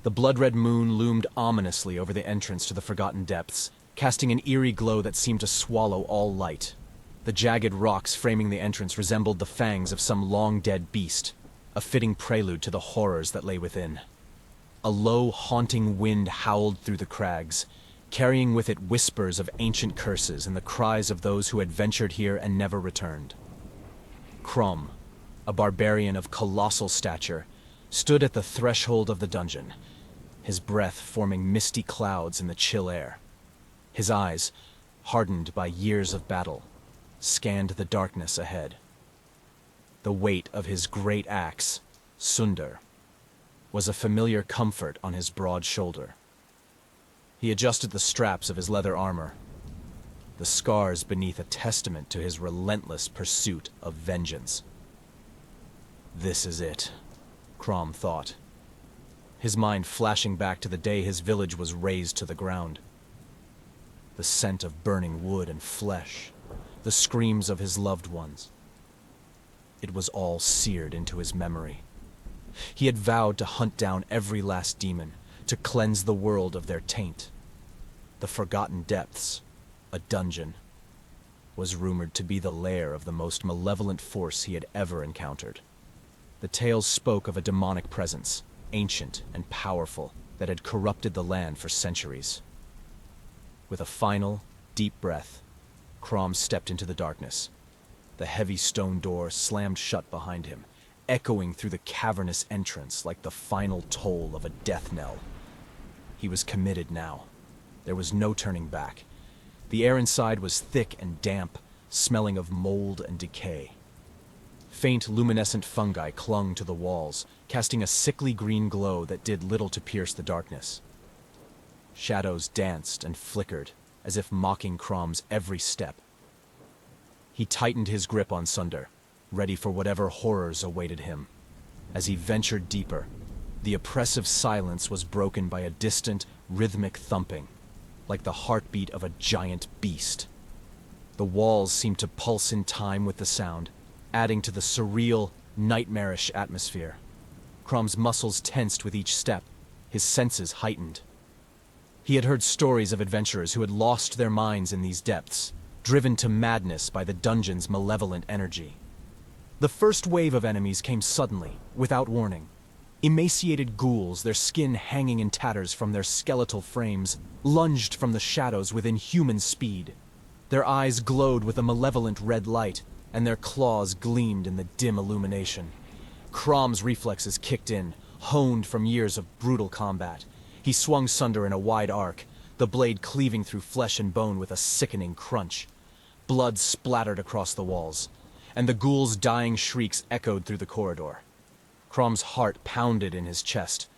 The blood-red moon loomed ominously over the entrance to the forgotten depths, casting an eerie glow that seemed to swallow all light. The jagged rocks framing the entrance resembled the fangs of some long-dead beast, a fitting prelude to the horrors that lay within. A low, haunting wind howled through the crags, carrying with it whispers of ancient curses and the cries of those who had ventured here and never returned. Krom, a barbarian of colossal stature, stood at the threshold of the dungeon, his breath forming misty clouds in the chill air. His eyes, hardened by years of battle, scanned the darkness ahead. The weight of his great axe, Sunder, was a familiar comfort on his broad shoulder. He adjusted the straps of his leather armor, the scars beneath a testament to his relentless pursuit of vengeance. This is it, Krom thought, his mind flashing back to the day his village was razed to the ground. The scent of burning wood and flesh, the screams of his loved ones. It was all seared into his memory. He had vowed to hunt down every last demon, to cleanse the world of their taint. The Forgotten Depths, a dungeon, was rumored to be the lair of the most malevolent force he had ever encountered. The tales spoke of a demonic presence, ancient and powerful, that had corrupted the land for centuries. With a final, deep breath, Krom stepped into the darkness. The heavy stone door slammed shut behind him, echoing through the cavernous entrance like the final toll of a death knell. He was committed now. There was no turning back. The air inside was thick and damp, smelling of mold and decay. Faint luminescent fungi clung to the walls, casting a sickly green glow that did little to pierce the darkness. Shadows danced and flickered, as if mocking Krom's every step. He tightened his grip on Sunder, ready for whatever horrors awaited him. As he ventured deeper, the oppressive silence was broken by a distant, rhythmic thumping, like the heartbeat of a giant beast. The walls seemed to pulse in time with the sound, adding to the surreal, nightmarish atmosphere. Krom's muscles tensed with each step, his senses heightened. He had heard stories of adventurers who had lost their minds in these depths, driven to madness by the dungeon's malevolent energy. The first wave of enemies came suddenly, without warning. Emaciated ghouls, their skin hanging in tatters from their skeletal frames, lunged from the shadows with inhuman speed. Their eyes glowed with a malevolent red light, and their claws gleamed in the dim illumination. Krom's reflexes kicked in, honed from years of brutal combat. He swung Sunder in a wide arc, the blade cleaving through flesh and bone with a sickening crunch. Blood splattered across the walls, and the ghouls' dying shrieks echoed through the corridor. Krom's heart pounded in his chest,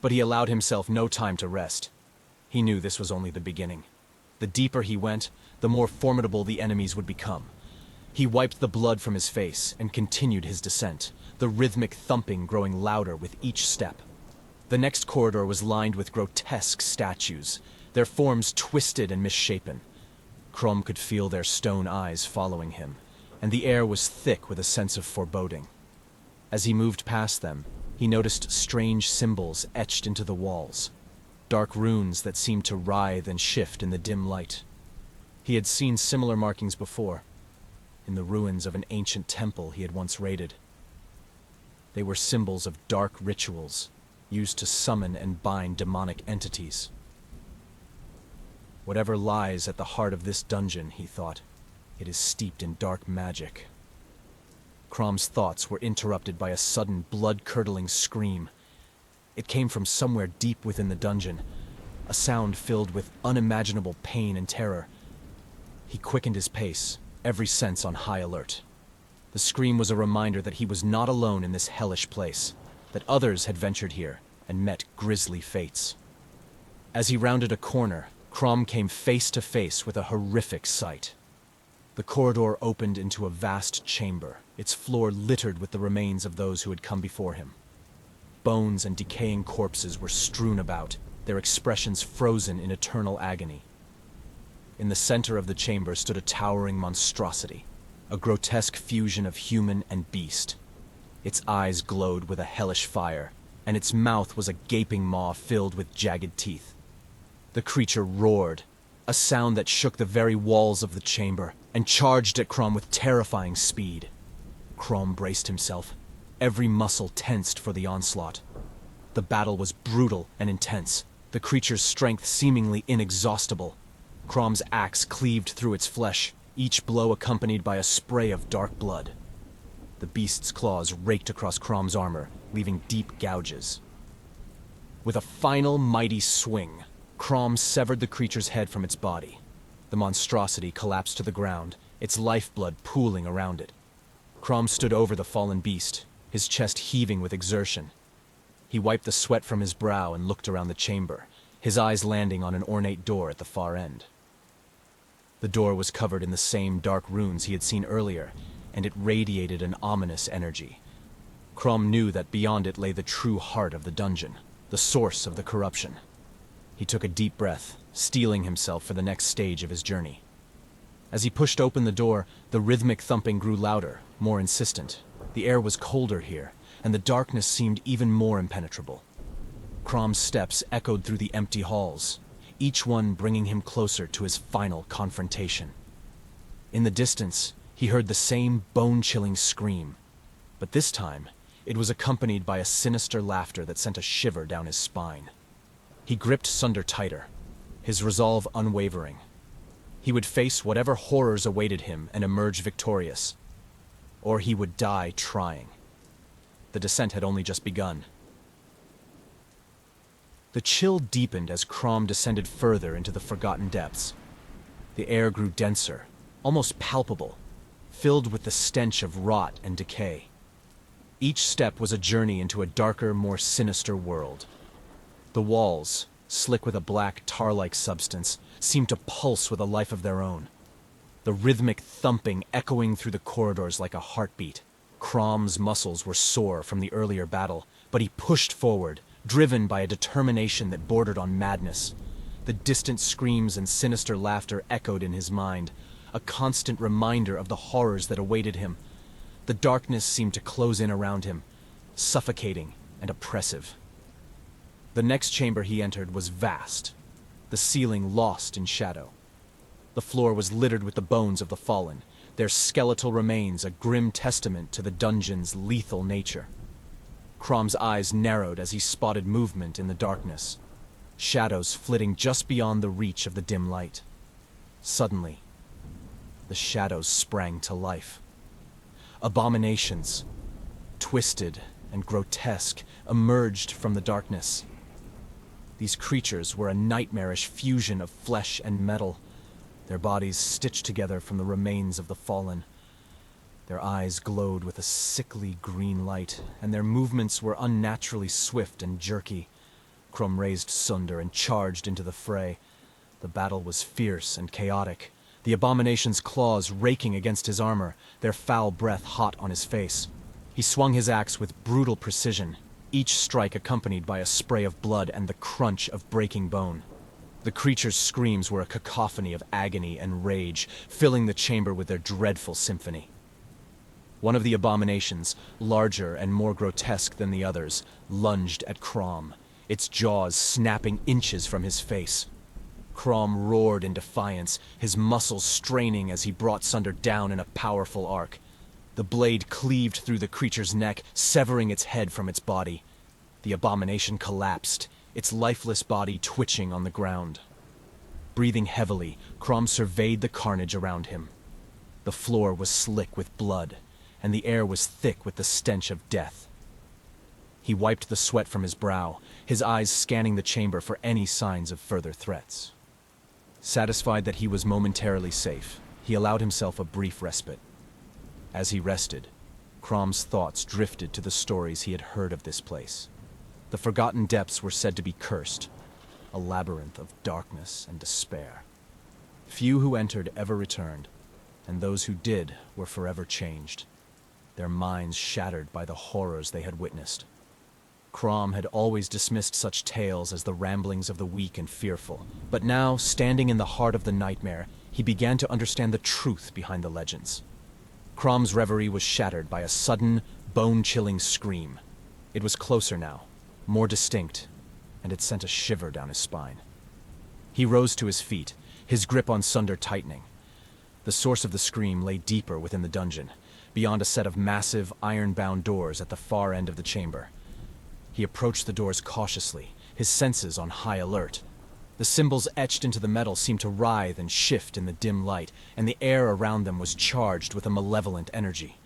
but he allowed himself no time to rest. He knew this was only the beginning. The deeper he went, the more formidable the enemies would become. He wiped the blood from his face and continued his descent, the rhythmic thumping growing louder with each step. The next corridor was lined with grotesque statues, their forms twisted and misshapen. Krom could feel their stone eyes following him, and the air was thick with a sense of foreboding. As he moved past them, he noticed strange symbols etched into the walls, dark runes that seemed to writhe and shift in the dim light. He had seen similar markings before, in the ruins of an ancient temple he had once raided. They were symbols of dark rituals, used to summon and bind demonic entities. Whatever lies at the heart of this dungeon, he thought, it is steeped in dark magic. Krom's thoughts were interrupted by a sudden, blood-curdling scream. It came from somewhere deep within the dungeon, a sound filled with unimaginable pain and terror. He quickened his pace, every sense on high alert. The scream was a reminder that he was not alone in this hellish place, that others had ventured here and met grisly fates. As he rounded a corner, Krom came face to face with a horrific sight. The corridor opened into a vast chamber, its floor littered with the remains of those who had come before him. Bones and decaying corpses were strewn about, their expressions frozen in eternal agony. In the center of the chamber stood a towering monstrosity, a grotesque fusion of human and beast. Its eyes glowed with a hellish fire, and its mouth was a gaping maw filled with jagged teeth. The creature roared, a sound that shook the very walls of the chamber, and charged at Krom with terrifying speed. Krom braced himself, every muscle tensed for the onslaught. The battle was brutal and intense, the creature's strength seemingly inexhaustible. Krom's axe cleaved through its flesh, each blow accompanied by a spray of dark blood. The beast's claws raked across Krom's armor, leaving deep gouges. With a final mighty swing, Krom severed the creature's head from its body. The monstrosity collapsed to the ground, its lifeblood pooling around it. Krom stood over the fallen beast, his chest heaving with exertion. He wiped the sweat from his brow and looked around the chamber, his eyes landing on an ornate door at the far end. The door was covered in the same dark runes he had seen earlier, and it radiated an ominous energy. Krom knew that beyond it lay the true heart of the dungeon, the source of the corruption. He took a deep breath, steeling himself for the next stage of his journey. As he pushed open the door, the rhythmic thumping grew louder, more insistent. The air was colder here, and the darkness seemed even more impenetrable. Krom's steps echoed through the empty halls, each one bringing him closer to his final confrontation. In the distance, he heard the same bone-chilling scream, but this time, it was accompanied by a sinister laughter that sent a shiver down his spine. He gripped Sunder tighter, his resolve unwavering. He would face whatever horrors awaited him and emerge victorious, or he would die trying. The descent had only just begun. The chill deepened as Krom descended further into the forgotten depths. The air grew denser, almost palpable, filled with the stench of rot and decay. Each step was a journey into a darker, more sinister world. The walls, slick with a black tar-like substance, seemed to pulse with a life of their own. The rhythmic thumping echoing through the corridors like a heartbeat. Krom's muscles were sore from the earlier battle, but he pushed forward, driven by a determination that bordered on madness. The distant screams and sinister laughter echoed in his mind, a constant reminder of the horrors that awaited him. The darkness seemed to close in around him, suffocating and oppressive. The next chamber he entered was vast, the ceiling lost in shadow. The floor was littered with the bones of the fallen, their skeletal remains a grim testament to the dungeon's lethal nature. Krom's eyes narrowed as he spotted movement in the darkness, shadows flitting just beyond the reach of the dim light. Suddenly, the shadows sprang to life. Abominations, twisted and grotesque, emerged from the darkness. These creatures were a nightmarish fusion of flesh and metal, their bodies stitched together from the remains of the fallen. Their eyes glowed with a sickly green light, and their movements were unnaturally swift and jerky. Krom raised Sunder and charged into the fray. The battle was fierce and chaotic, the abomination's claws raking against his armor, their foul breath hot on his face. He swung his axe with brutal precision, each strike accompanied by a spray of blood and the crunch of breaking bone. The creature's screams were a cacophony of agony and rage, filling the chamber with their dreadful symphony. One of the abominations, larger and more grotesque than the others, lunged at Krom, its jaws snapping inches from his face. Krom roared in defiance, his muscles straining as he brought Sunder down in a powerful arc. The blade cleaved through the creature's neck, severing its head from its body. The abomination collapsed, its lifeless body twitching on the ground. Breathing heavily, Krom surveyed the carnage around him. The floor was slick with blood, and the air was thick with the stench of death. He wiped the sweat from his brow, his eyes scanning the chamber for any signs of further threats. Satisfied that he was momentarily safe, he allowed himself a brief respite. As he rested, Krom's thoughts drifted to the stories he had heard of this place. The forgotten depths were said to be cursed, a labyrinth of darkness and despair. Few who entered ever returned, and those who did were forever changed, their minds shattered by the horrors they had witnessed. Krom had always dismissed such tales as the ramblings of the weak and fearful, but now, standing in the heart of the nightmare, he began to understand the truth behind the legends. Krom's reverie was shattered by a sudden, bone-chilling scream. It was closer now, more distinct, and it sent a shiver down his spine. He rose to his feet, his grip on Sunder tightening. The source of the scream lay deeper within the dungeon, beyond a set of massive, iron-bound doors at the far end of the chamber. He approached the doors cautiously, his senses on high alert. The symbols etched into the metal seemed to writhe and shift in the dim light, and the air around them was charged with a malevolent energy.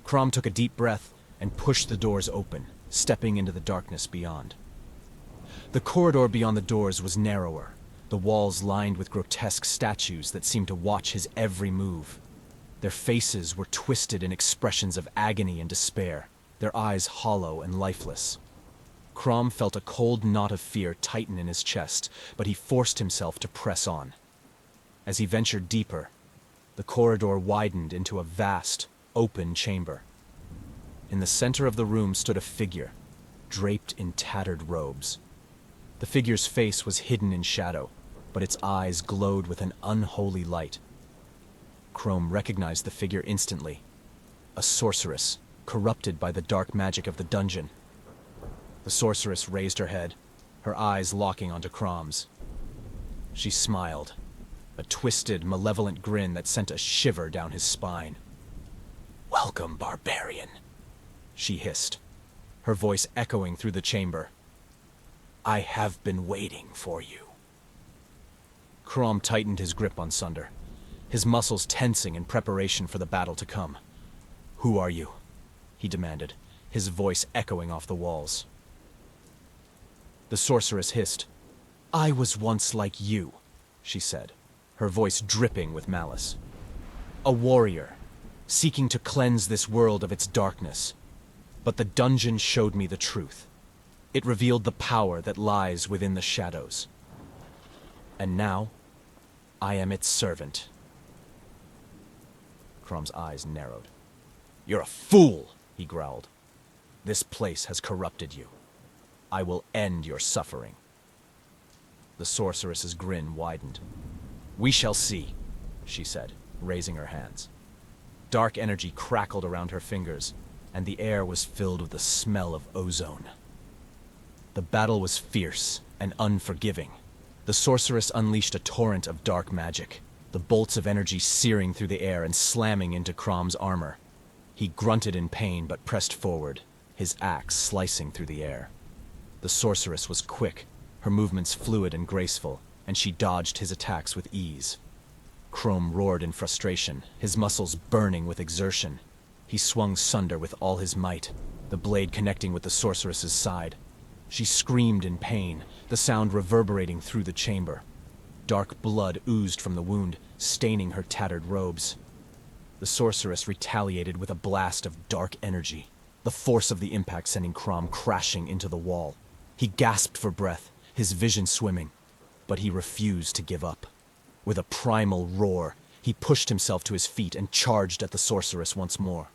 Krom took a deep breath and pushed the doors open, stepping into the darkness beyond. The corridor beyond the doors was narrower, the walls lined with grotesque statues that seemed to watch his every move. Their faces were twisted in expressions of agony and despair, their eyes hollow and lifeless. Krom felt a cold knot of fear tighten in his chest, but he forced himself to press on. As he ventured deeper, the corridor widened into a vast, open chamber. In the center of the room stood a figure, draped in tattered robes. The figure's face was hidden in shadow, but its eyes glowed with an unholy light. Krom recognized the figure instantly. A sorceress, corrupted by the dark magic of the dungeon. The sorceress raised her head, her eyes locking onto Krom's. She smiled, a twisted, malevolent grin that sent a shiver down his spine. "Welcome, Barbarian," she hissed, her voice echoing through the chamber. "I have been waiting for you." Krom tightened his grip on Sunder, his muscles tensing in preparation for the battle to come. "Who are you?" he demanded, his voice echoing off the walls. The sorceress hissed. "I was once like you," she said, her voice dripping with malice. "A warrior, seeking to cleanse this world of its darkness. But the dungeon showed me the truth. It revealed the power that lies within the shadows. And now, I am its servant." Krom's eyes narrowed. "You're a fool," he growled. "This place has corrupted you. I will end your suffering." The sorceress's grin widened. "We shall see," she said, raising her hands. Dark energy crackled around her fingers, and the air was filled with the smell of ozone. The battle was fierce and unforgiving. The sorceress unleashed a torrent of dark magic, the bolts of energy searing through the air and slamming into Krom's armor. He grunted in pain but pressed forward, his axe slicing through the air. The sorceress was quick, her movements fluid and graceful, and she dodged his attacks with ease. Krom roared in frustration, his muscles burning with exertion. He swung Sunder with all his might, the blade connecting with the sorceress's side. She screamed in pain, the sound reverberating through the chamber. Dark blood oozed from the wound, staining her tattered robes. The sorceress retaliated with a blast of dark energy, the force of the impact sending Krom crashing into the wall. He gasped for breath, his vision swimming, but he refused to give up. With a primal roar, he pushed himself to his feet and charged at the sorceress once more.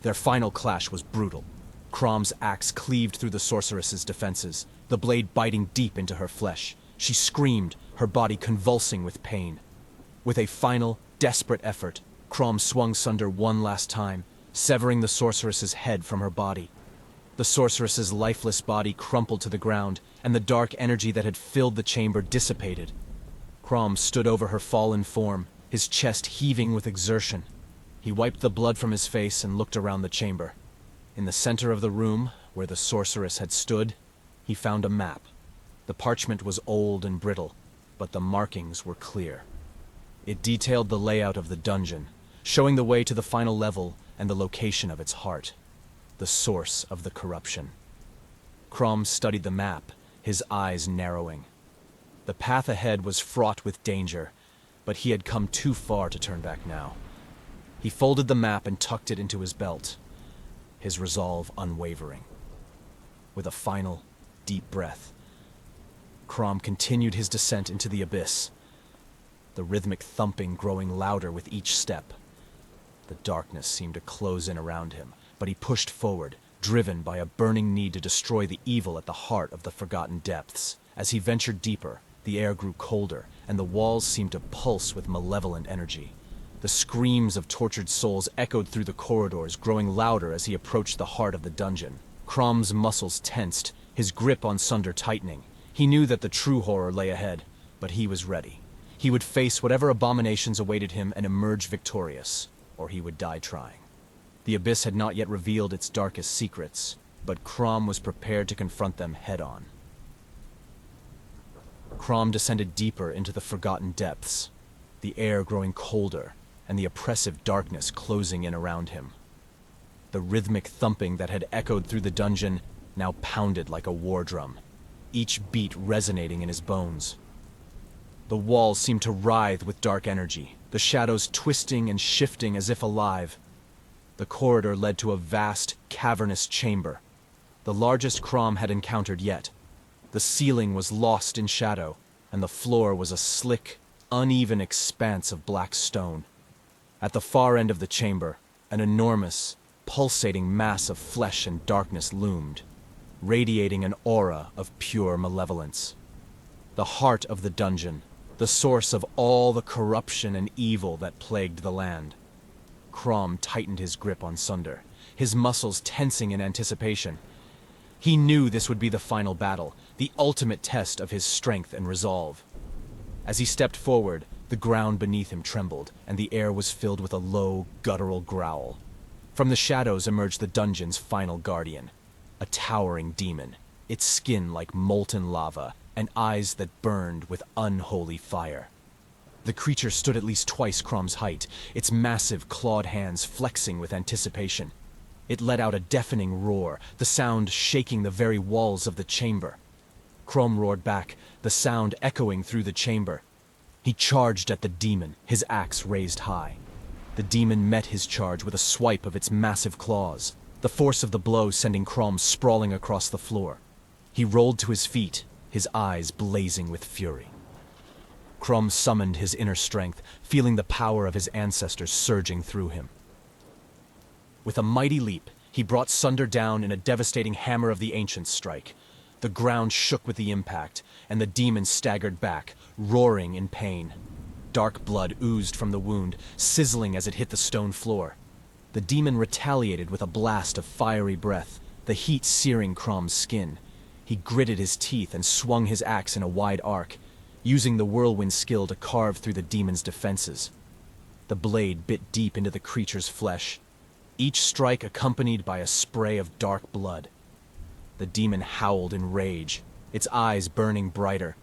Their final clash was brutal. Krom's axe cleaved through the sorceress's defenses, the blade biting deep into her flesh. She screamed, her body convulsing with pain. With a final, desperate effort, Krom swung Sunder one last time, severing the sorceress's head from her body. The sorceress's lifeless body crumpled to the ground, and the dark energy that had filled the chamber dissipated. Krom stood over her fallen form, his chest heaving with exertion. He wiped the blood from his face and looked around the chamber. In the center of the room, where the sorceress had stood, he found a map. The parchment was old and brittle, but the markings were clear. It detailed the layout of the dungeon, showing the way to the final level and the location of its heart, the source of the corruption. Krom studied the map, his eyes narrowing. The path ahead was fraught with danger, but he had come too far to turn back now. He folded the map and tucked it into his belt, his resolve unwavering. With a final, deep breath, Krom continued his descent into the abyss, the rhythmic thumping growing louder with each step. The darkness seemed to close in around him, but he pushed forward, driven by a burning need to destroy the evil at the heart of the forgotten depths. As he ventured deeper, the air grew colder, and the walls seemed to pulse with malevolent energy. The screams of tortured souls echoed through the corridors, growing louder as he approached the heart of the dungeon. Krom's muscles tensed, his grip on Sunder tightening. He knew that the true horror lay ahead, but he was ready. He would face whatever abominations awaited him and emerge victorious, or he would die trying. The abyss had not yet revealed its darkest secrets, but Krom was prepared to confront them head-on. Krom descended deeper into the forgotten depths, the air growing colder and the oppressive darkness closing in around him. The rhythmic thumping that had echoed through the dungeon now pounded like a war drum, each beat resonating in his bones. The walls seemed to writhe with dark energy, the shadows twisting and shifting as if alive. The corridor led to a vast, cavernous chamber, the largest Krom had encountered yet. The ceiling was lost in shadow, and the floor was a slick, uneven expanse of black stone. At the far end of the chamber, an enormous, pulsating mass of flesh and darkness loomed, radiating an aura of pure malevolence. The heart of the dungeon, the source of all the corruption and evil that plagued the land. Krom tightened his grip on Sunder, his muscles tensing in anticipation. He knew this would be the final battle, the ultimate test of his strength and resolve. As he stepped forward, the ground beneath him trembled, and the air was filled with a low, guttural growl. From the shadows emerged the dungeon's final guardian, a towering demon, its skin like molten lava, and eyes that burned with unholy fire. The creature stood at least twice Krom's height, its massive clawed hands flexing with anticipation. It let out a deafening roar, the sound shaking the very walls of the chamber. Krom roared back, the sound echoing through the chamber. He charged at the demon, his axe raised high. The demon met his charge with a swipe of its massive claws, the force of the blow sending Krom sprawling across the floor. He rolled to his feet, his eyes blazing with fury. Krom summoned his inner strength, feeling the power of his ancestors surging through him. With a mighty leap, he brought Sunder down in a devastating hammer of the ancients strike. The ground shook with the impact, and the demon staggered back, roaring in pain. Dark blood oozed from the wound, sizzling as it hit the stone floor. The demon retaliated with a blast of fiery breath, the heat searing Krom's skin. He gritted his teeth and swung his axe in a wide arc, using the whirlwind skill to carve through the demon's defenses. The blade bit deep into the creature's flesh, each strike accompanied by a spray of dark blood. The demon howled in rage, its eyes burning brighter.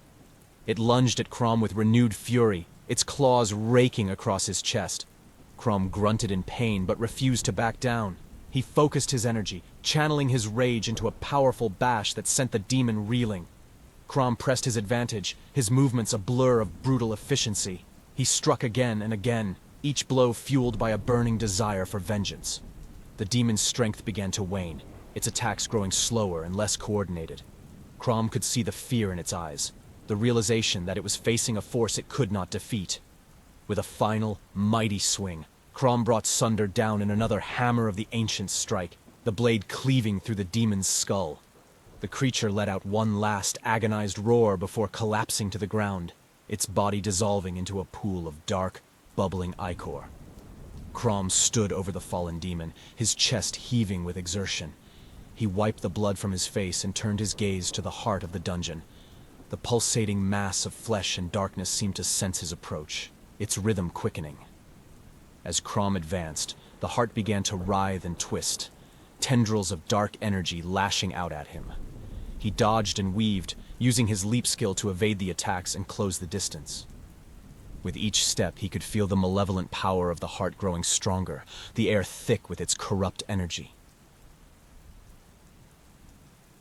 It lunged at Krom with renewed fury, its claws raking across his chest. Krom grunted in pain but refused to back down. He focused his energy, channeling his rage into a powerful bash that sent the demon reeling. Krom pressed his advantage, his movements a blur of brutal efficiency. He struck again and again, each blow fueled by a burning desire for vengeance. The demon's strength began to wane, its attacks growing slower and less coordinated. Krom could see the fear in its eyes, the realization that it was facing a force it could not defeat. With a final, mighty swing, Krom brought Sunder down in another hammer of the ancient strike, the blade cleaving through the demon's skull. The creature let out one last agonized roar before collapsing to the ground, its body dissolving into a pool of dark, bubbling ichor. Krom stood over the fallen demon, his chest heaving with exertion. He wiped the blood from his face and turned his gaze to the heart of the dungeon. The pulsating mass of flesh and darkness seemed to sense his approach, its rhythm quickening. As Krom advanced, the heart began to writhe and twist, tendrils of dark energy lashing out at him. He dodged and weaved, using his leap skill to evade the attacks and close the distance. With each step, he could feel the malevolent power of the heart growing stronger, the air thick with its corrupt energy.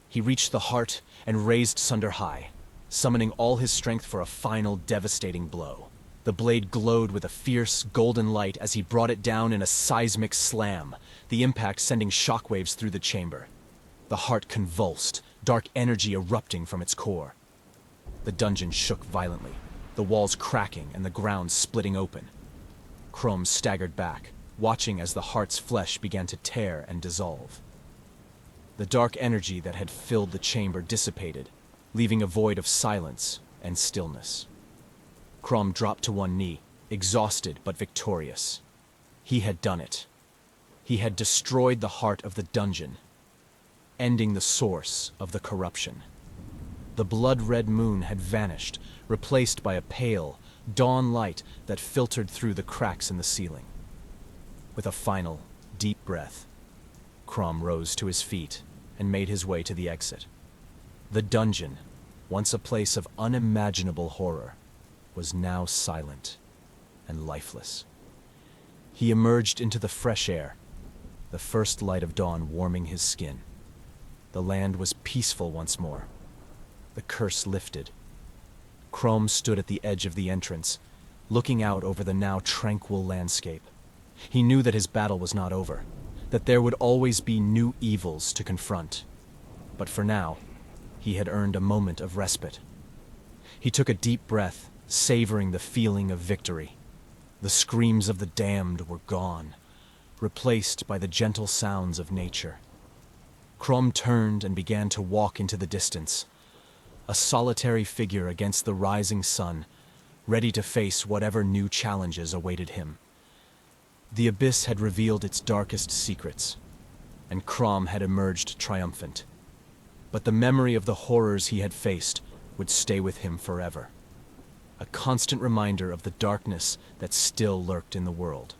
He reached the heart and raised Sunder high, summoning all his strength for a final devastating blow. The blade glowed with a fierce, golden light as he brought it down in a seismic slam, the impact sending shockwaves through the chamber. The heart convulsed, dark energy erupting from its core. The dungeon shook violently, the walls cracking and the ground splitting open. Krom staggered back, watching as the heart's flesh began to tear and dissolve. The dark energy that had filled the chamber dissipated, leaving a void of silence and stillness. Krom dropped to one knee, exhausted but victorious. He had done it. He had destroyed the heart of the dungeon. ending the source of the corruption. The blood-red moon had vanished, replaced by a pale, dawn light that filtered through the cracks in the ceiling. With a final, deep breath, Krom rose to his feet and made his way to the exit. The dungeon, once a place of unimaginable horror, was now silent and lifeless. He emerged into the fresh air, the first light of dawn warming his skin. The land was peaceful once more. The curse lifted. Krom stood at the edge of the entrance, looking out over the now tranquil landscape. He knew that his battle was not over, that there would always be new evils to confront. But for now, he had earned a moment of respite. He took a deep breath, savoring the feeling of victory. The screams of the damned were gone, replaced by the gentle sounds of nature. Krom turned and began to walk into the distance, a solitary figure against the rising sun, ready to face whatever new challenges awaited him. The abyss had revealed its darkest secrets, and Krom had emerged triumphant. But the memory of the horrors he had faced would stay with him forever, a constant reminder of the darkness that still lurked in the world.